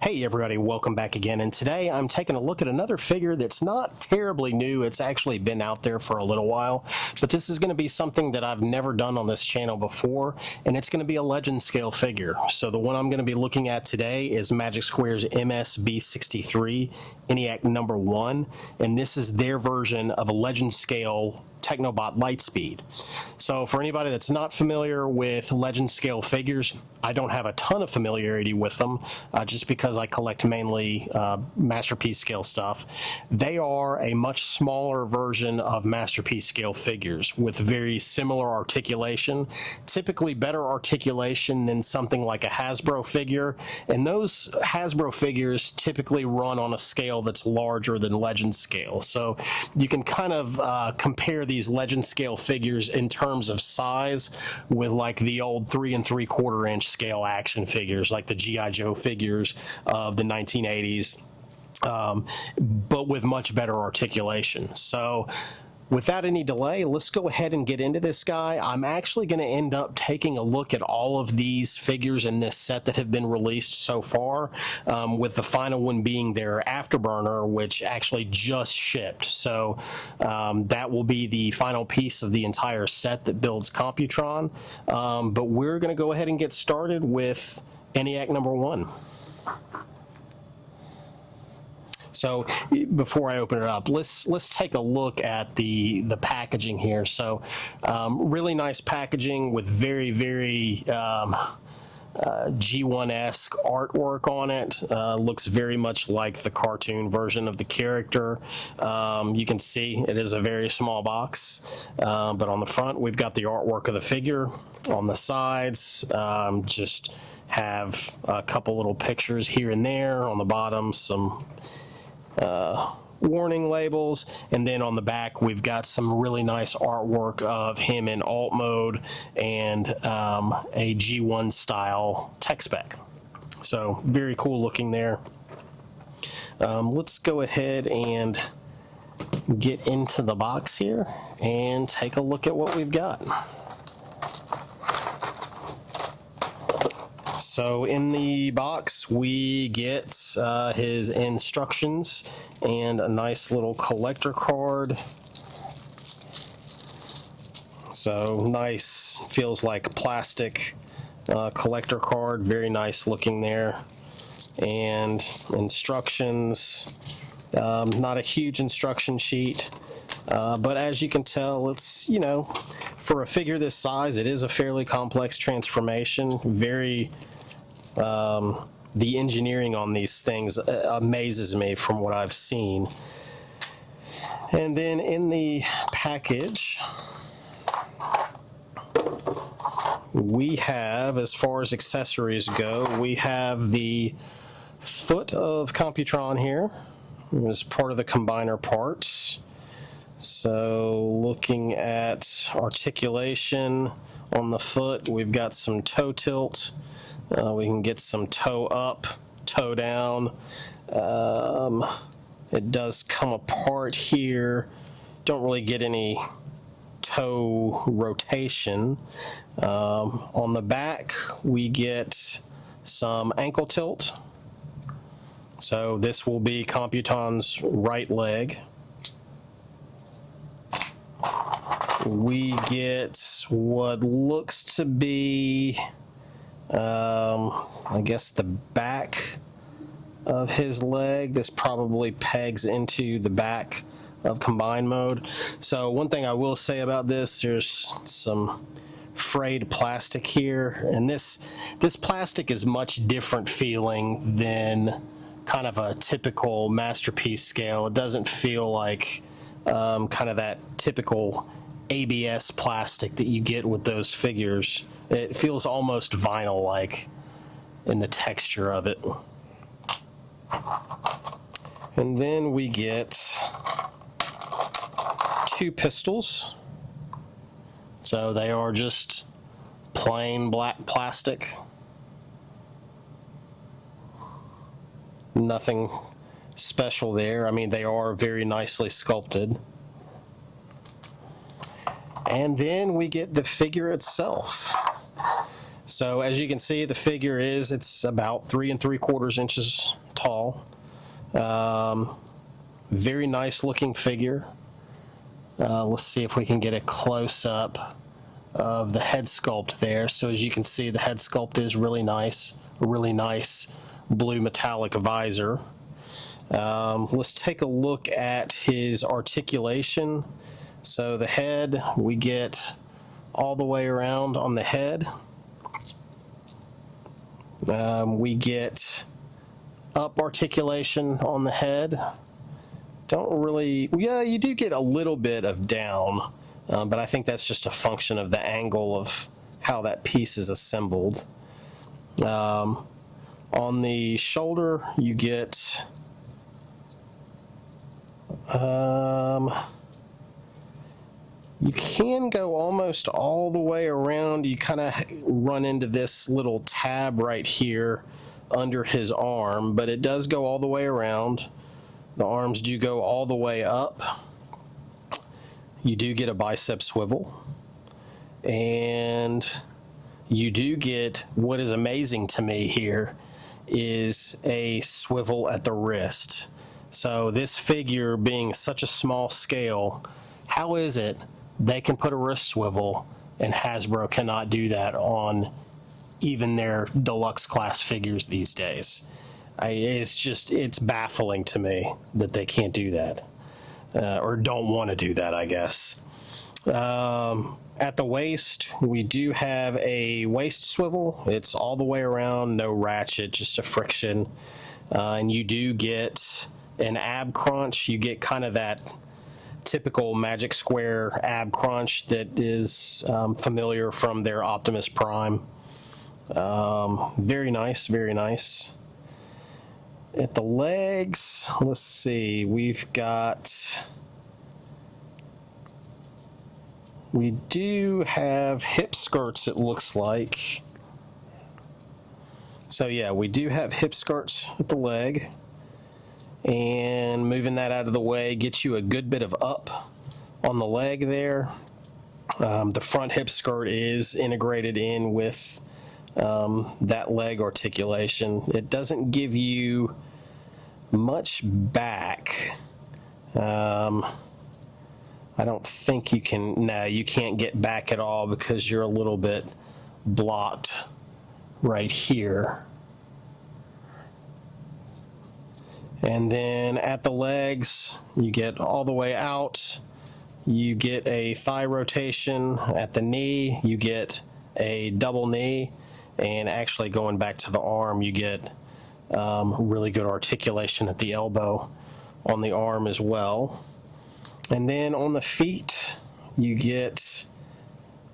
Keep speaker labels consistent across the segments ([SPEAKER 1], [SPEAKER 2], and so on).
[SPEAKER 1] Hey everybody, welcome back again, and today I'm taking a look at another figure that's not terribly new. It's actually been out there for a little while, but this is going to be something that I've never done on this channel before, and it's going to be a legend scale figure. So the one I'm going to be looking at today is Magic Square's MS63 Eniac number 1, and this is their version of a legend scale Technobot Lightspeed. So for anybody that's not familiar with legend scale figures, I don't have a ton of familiarity with them just because I collect mainly masterpiece scale stuff. They are a much smaller version of masterpiece scale figures with very similar articulation, typically better articulation than something like a Hasbro figure, and those Hasbro figures typically run on a scale that's larger than legend scale. So you can kind of compare these legend scale figures in terms of size with like the old 3 3/4 inch scale action figures like the G.I. Joe figures of the 1980s, but with much better articulation. So without any delay, let's go ahead and get into this guy. I'm actually going to end up taking a look at all of these figures in this set that have been released so far, with the final one being their Afterburner, which actually just shipped. So that will be the final piece of the entire set that builds Computron. But we're going to go ahead and get started with Eniac number 1. So before I open it up, let's take a look at the packaging here. So really nice packaging with very G1-esque artwork on it. Looks very much like the cartoon version of the character. You can see it is a very small box, but on the front we've got the artwork of the figure. On the sides, just have a couple little pictures here and there. On the bottom, some warning labels, and then on the back we've got some really nice artwork of him in alt mode and a G1 style tech spec. So very cool looking there. Let's go ahead and get into the box here and take a look at what we've got. So in the box we get his instructions and a nice little collector card. So nice, feels like plastic collector card, very nice looking there. And instructions, not a huge instruction sheet, but as you can tell, it's, you know, for a figure this size, it is a fairly complex transformation. Very the engineering on these things amazes me from what I've seen. And then in the package we have, as far as accessories go, we have the foot of Computron here as part of the combiner parts. So looking at articulation on the foot, we've got some toe tilt. We can get some toe up, toe down. It does come apart here. Don't really get any toe rotation. On the back, we get some ankle tilt. So this will be Computron's right leg. We get what looks to be I guess the back of his leg. This probably pegs into the back of combine mode. So one thing I will say about this, there's some frayed plastic here, and this plastic is much different feeling than kind of a typical masterpiece scale. It doesn't feel like kind of that typical ABS plastic that you get with those figures. It feels almost vinyl-like in the texture of it. And then we get 2 pistols. So they are just plain black plastic. Nothing special there. I mean, they are very nicely sculpted. And then we get the figure itself. So as you can see, the figure it's about 3 3/4 inches tall. Very nice looking figure. Let's see if we can get a close up of the head sculpt there. So as you can see, the head sculpt is really nice, a really nice blue metallic visor. Let's take a look at his articulation. So the head, we get all the way around on the head. We get up articulation on the head. Don't really, yeah, you do get a little bit of down, but I think that's just a function of the angle of how that piece is assembled. On the shoulder, you get you can go almost all the way around. You kind of run into this little tab right here under his arm, but it does go all the way around. The arms do go all the way up. You do get a bicep swivel, and you do get, what is amazing to me here is a swivel at the wrist. So this figure being such a small scale, how is it they can put a wrist swivel and Hasbro cannot do that on even their deluxe class figures these days? It's baffling to me that they can't do that, or don't want to do that, I guess. At the waist, we do have a waist swivel. It's all the way around, no ratchet, just a friction. And you do get an ab crunch. You get kind of that typical Magic Square ab crunch that is familiar from their Optimus Prime. Very nice, very nice. At the legs, let's see, we do have hip skirts, it looks like. So yeah, we do have hip skirts at the leg. And moving that out of the way gets you a good bit of up on the leg there. The front hip skirt is integrated in with that leg articulation. It doesn't give you much back. I don't think you can, no, you can't get back at all because you're a little bit blocked right here. And then at the legs, you get all the way out. You get a thigh rotation. At the knee, you get a double knee. And actually going back to the arm, you get really good articulation at the elbow on the arm as well. And then on the feet, you get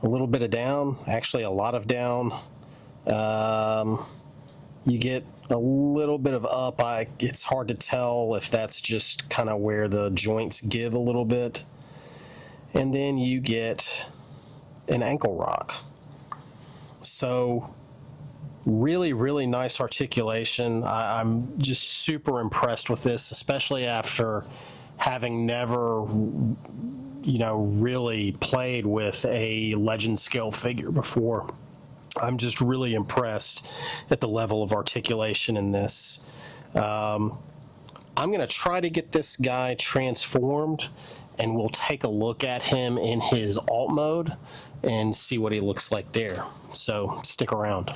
[SPEAKER 1] a little bit of down, actually a lot of down. You get a little bit of up. It's hard to tell if that's just kind of where the joints give a little bit. And then you get an ankle rock. So really, really nice articulation. I'm just super impressed with this, especially after having never, really played with a legend scale figure before. I'm just really impressed at the level of articulation in this. I'm going to try to get this guy transformed, and we'll take a look at him in his alt mode and see what he looks like there. So stick around.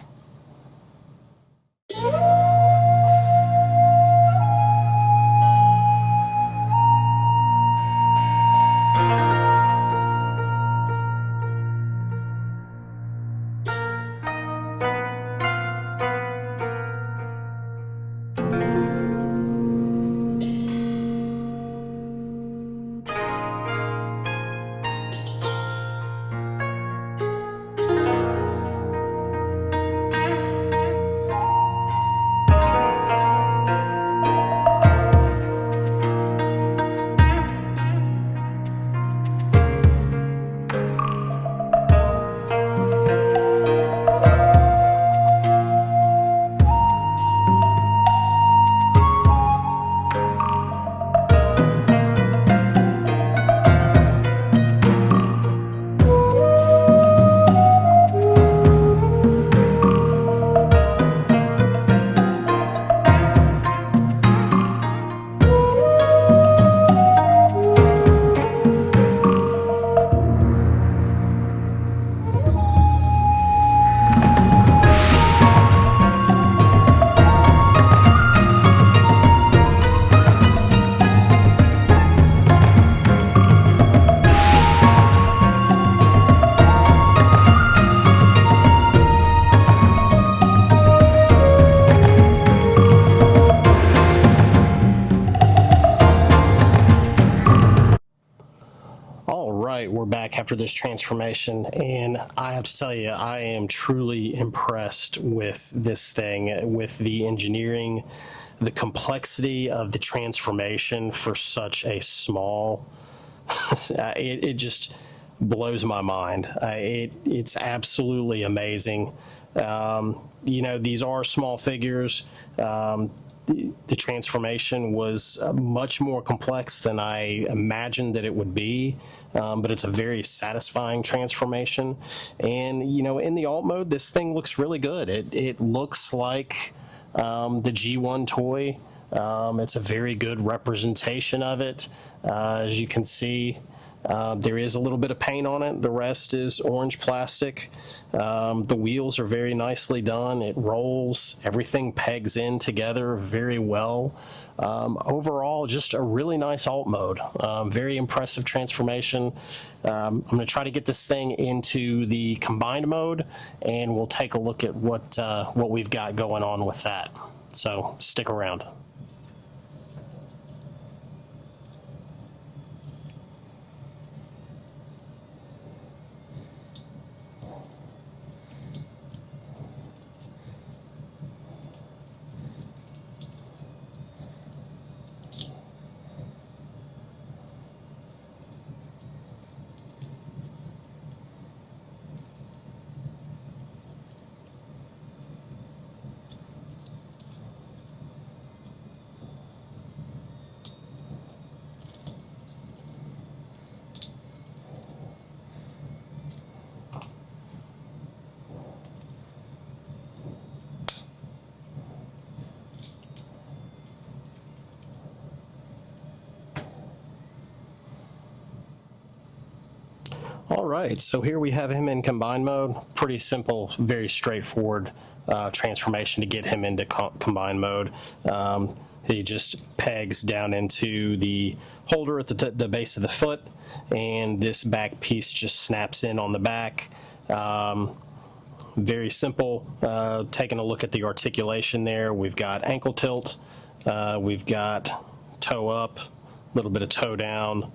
[SPEAKER 1] back after this transformation, and I have to tell you, I am truly impressed with this thing, with the engineering, the complexity of the transformation for such a small, it just blows my mind. It's absolutely amazing. These are small figures. The transformation was much more complex than I imagined that it would be, but it's a very satisfying transformation. And, in the alt mode, this thing looks really good. It looks like the G1 toy. It's a very good representation of it. As you can see, there is a little bit of paint on it. The rest is orange plastic. The wheels are very nicely done. It rolls. Everything pegs in together very well. Overall, just a really nice alt mode. Very impressive transformation. I'm going to try to get this thing into the combined mode, and we'll take a look at what we've got going on with that. So stick around. All right, so here we have him in combined mode. Pretty simple, very straightforward transformation to get him into combined mode. He just pegs down into the holder at the base of the foot, and this back piece just snaps in on the back. Very simple. Taking a look at the articulation there, we've got ankle tilt, we've got toe up, a little bit of toe down.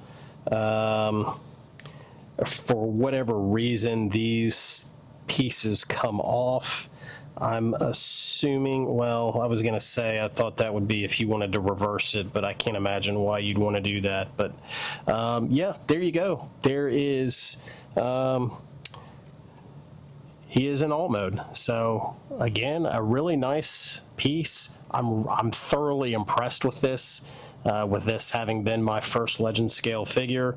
[SPEAKER 1] For whatever reason, these pieces come off. I'm assuming, well, I was going to say I thought that would be if you wanted to reverse it, but I can't imagine why you'd want to do that. But yeah, there you go. There is, he is in alt mode. So again, a really nice piece. I'm thoroughly impressed with this having been my first Legend scale figure.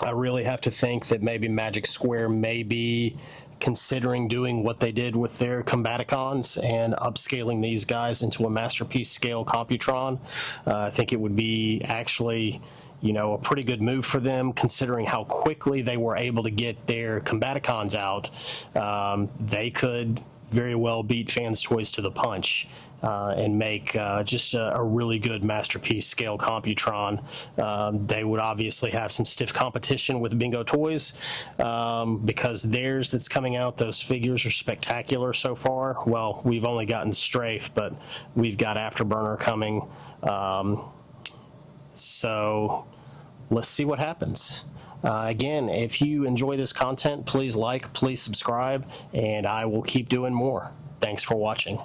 [SPEAKER 1] I really have to think that maybe Magic Square may be considering doing what they did with their Combaticons and upscaling these guys into a masterpiece scale Computron. I think it would be actually, a pretty good move for them, considering how quickly they were able to get their Combaticons out. They could very well beat Fans Toys to the punch. And make just a really good masterpiece scale Computron. They would obviously have some stiff competition with Bingo Toys because theirs that's coming out, those figures are spectacular so far. Well, we've only gotten Strafe, but we've got Afterburner coming. So let's see what happens. Again, if you enjoy this content, please like, please subscribe, and I will keep doing more. Thanks for watching.